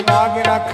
जमा के रख।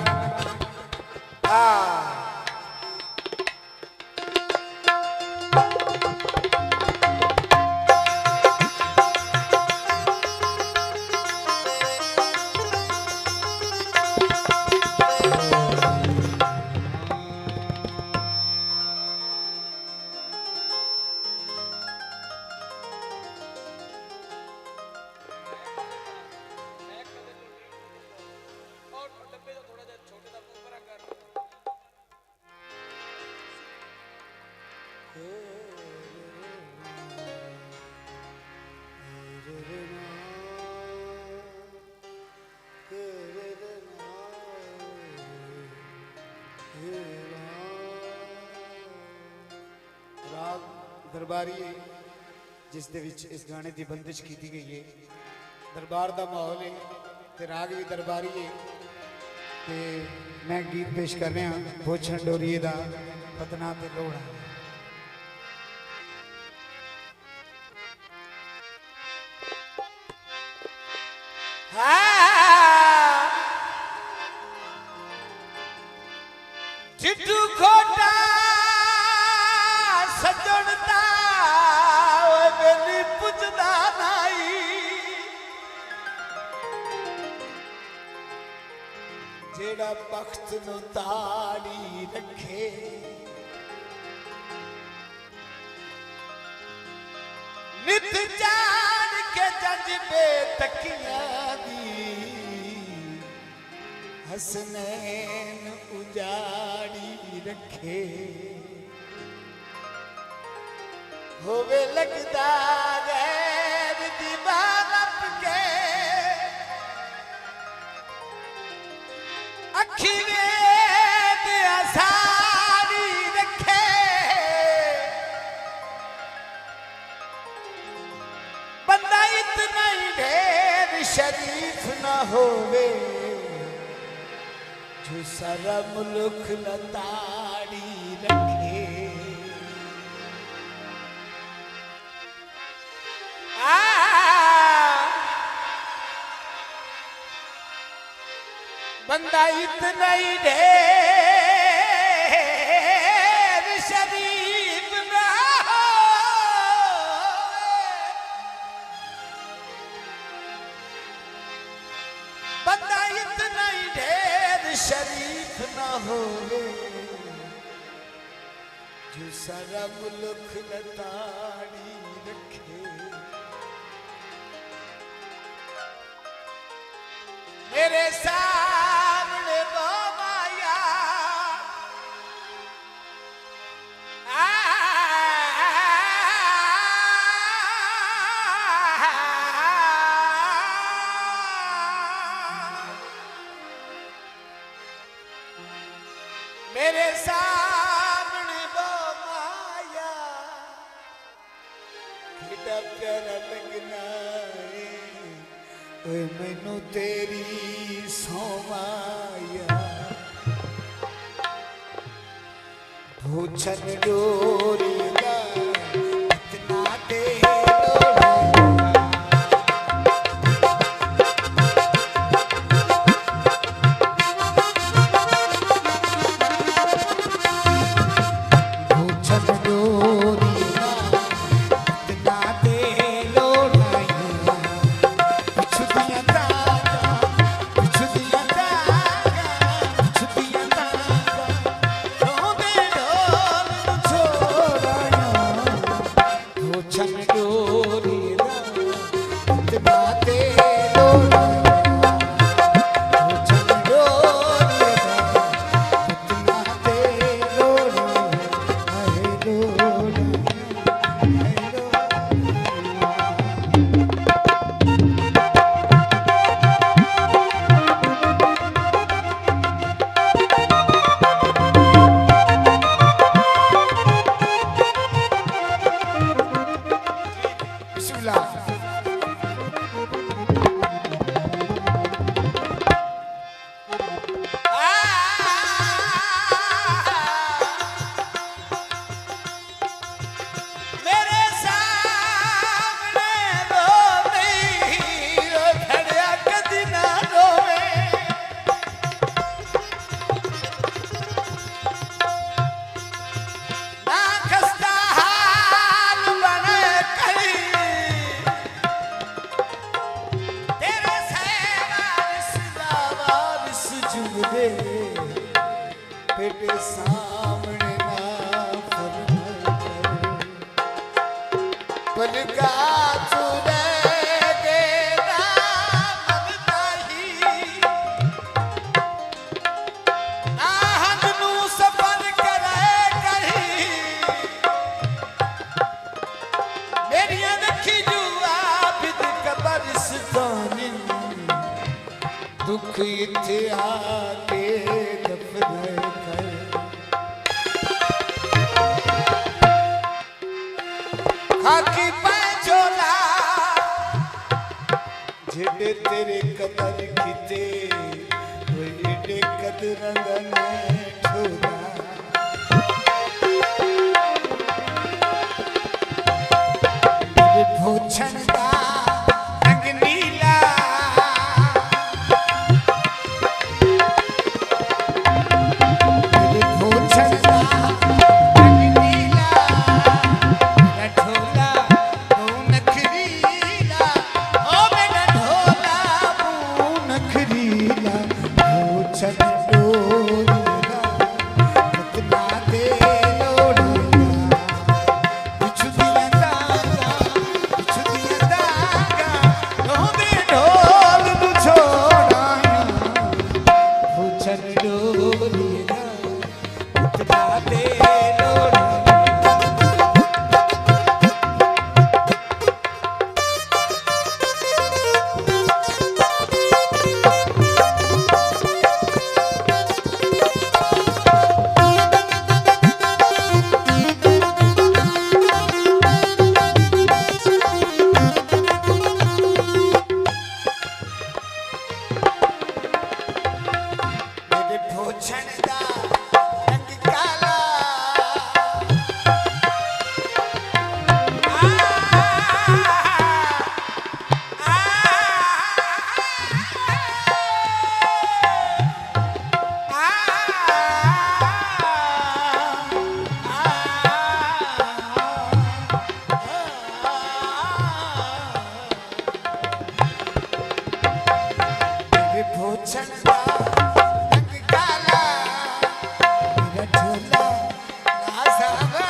दरबारी जिस दे विच इस गाने की बंदिश की गई है, दरबार का माहौल है ते राग भी दरबारी है। ते मैं गीत पेश कर रहा भोछन डोरीए का पतना ते लोड़ा। चिट्टू खोटा सजनता मेरी पुछदा नाई, जेड़ा बख्त नू ताड़ी रखे नित जान के जज्बे तकियां दी हसनैन उजाड़ी रखे। होवे लगदा गैर दीवानप के अखी वेद आसारी रखे। बंदा इतना ही ढेर शरीफ ना होवे जो सारा मुल्क लताड़ी रखे। बंदा इतना ही ढेर शरीफ ना हो, बंदा इतना ही ढेर शरीफ ना हो जो सारा मुल्क लताड़ी रखे। मेरे सामने वो माया मेरे सामने वो माया कितना प्यारा लगना है मैनू तेरी सोमाया। भूछन डोरी दा इतना दे छोड़ा बेटे सामने ना फरमाए पलका चुरे के नाम नहीं आहद नू सफर करे कहीं मेरी अनखी जुआ बिद कब्रिस्तानी दुख इत्थे आके दफन कर खाकी पैचोला जेडे तेरे कदर किते एडे कदर न ठोला मेरे भोछन दा रंग नीला मेरे भोछन दा रंग नीला मेरा ढोला वो नखरीला ओ मेरा ढोला वो नखरीला भोछन डोरेगा कितना दे लोड़ेगा बिछु दिया दागा ओ दे ढोल नु छोड़ाया भोछन डोरेगा कितना दे लोड़ेगा मेरे भोछन दा रंग काला मेरे भोछन दा रंग काला मेरा ढोला नाज़ावाला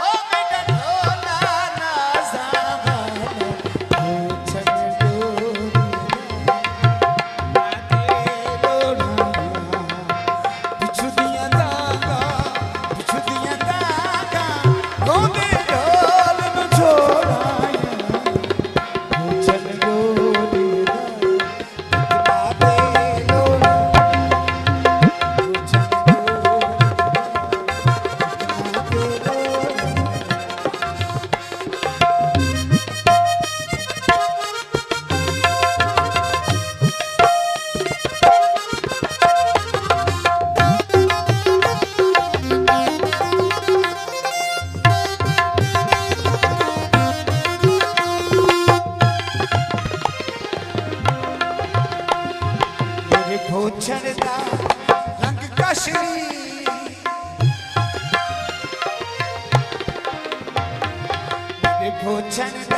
ओ मेरा ढोला नाज़ावाला भोछन डोरेगा बिछु दिया दागा गोदे ढोल नु छोड़ाया भोछन डोरेगा कितना दे लोड़ा भोछन डोरेगा मेरे भोछन दा रंग कशरी मेरे भोछन दा